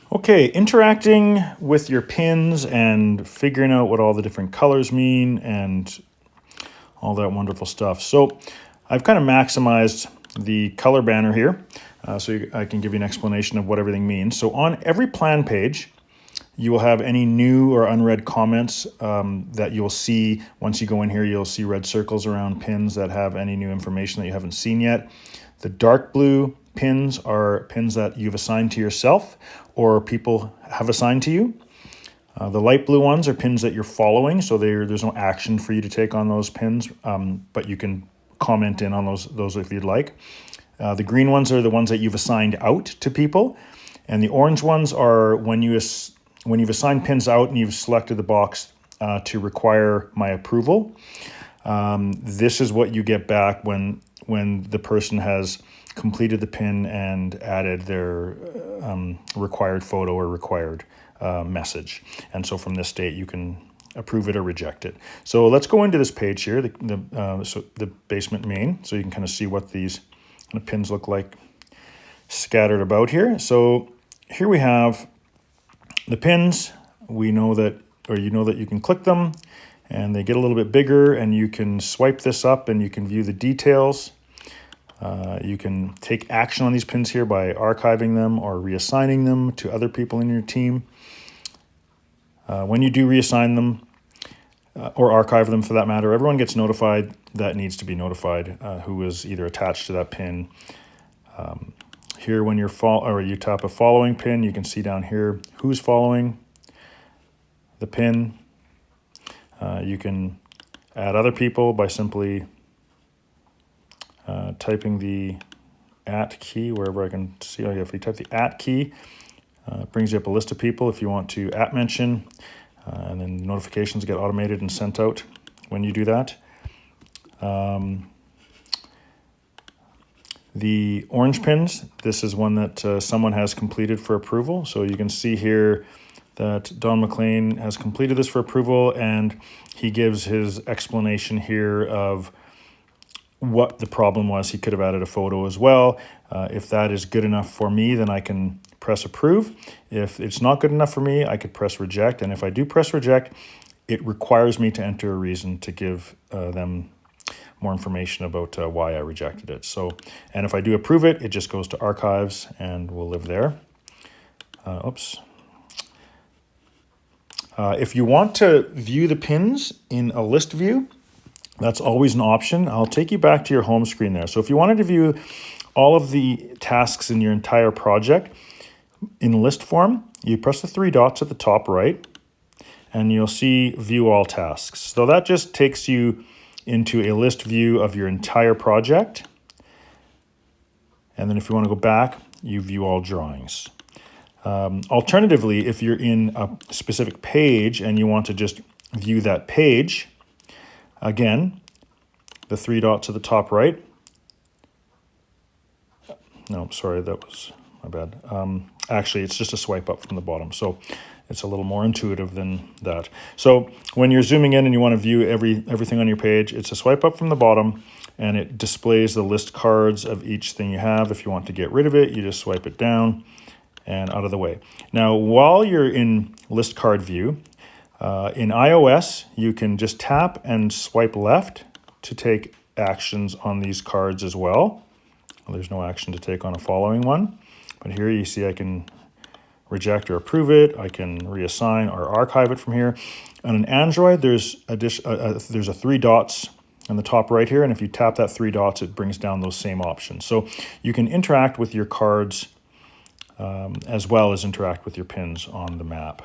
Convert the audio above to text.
Okay, interacting with your pins and figuring out what all the different colors mean and all that wonderful stuff. So I've kind of maximized the color banner here I can give you an explanation of what everything means. So on every plan page, you will have any new or unread comments that you'll see. Once you go in here, you'll see red circles around pins that have any new information that you haven't seen yet. The dark blue pins are pins that you've assigned to yourself or people have assigned to you. The light blue ones are pins that you're following, so there's no action for you to take on those pins, but you can comment in on those if you'd like. The green ones are the ones that you've assigned out to people, and the orange ones are when you've assigned pins out and you've selected the box to require my approval. This is what you get back when the person has completed the pin and added their required photo or required message. And so from this date, you can approve it or reject it. So let's go into this page here, the basement main, so you can kind of see what these pins look like scattered about here. So here we have the pins. We know that, or you know that you can click them and they get a little bit bigger, and you can swipe this up and you can view the details. You can take action on these pins here by archiving them or reassigning them to other people in your team. When you do reassign them or archive them for that matter, everyone gets notified that needs to be notified who is either attached to that pin. Here when you tap a following pin, you can see down here who's following the pin. You can add other people by simply typing the @ key wherever I can see. Oh yeah, if you type the @ key, it brings you up a list of people if you want to @mention, and then notifications get automated and sent out when you do that. The orange pins, this is one that someone has completed for approval. So you can see here that Don McLean has completed this for approval, and he gives his explanation here of what the problem was. He could have added a photo as well. If that is good enough for me, then I can press approve. If it's not good enough for me, I could press reject. And if I do press reject, it requires me to enter a reason to give them more information about why I rejected it. So, and if I do approve it, it just goes to archives and will live there. If you want to view the pins in a list view, that's always an option. I'll take you back to your home screen there. So if you wanted to view all of the tasks in your entire project in list form, you press the 3 dots at the top right, and you'll see view all tasks. So that just takes you into a list view of your entire project. And then if you want to go back, you view all drawings. Alternatively, if you're in a specific page and you want to just view that page, again, the 3 dots at the top right. No, sorry, that was my bad. Actually, it's just a swipe up from the bottom. So it's a little more intuitive than that. So when you're zooming in and you want to view everything on your page, it's a swipe up from the bottom, and it displays the list cards of each thing you have. If you want to get rid of it, you just swipe it down and out of the way. Now, while you're in list card view, in iOS, you can just tap and swipe left to take actions on these cards as well. There's no action to take on a following one. But here you see I can reject or approve it. I can reassign or archive it from here. On an Android, there's a 3 dots on the top right here. And if you tap that 3 dots, it brings down those same options. So you can interact with your cards as well as interact with your pins on the map.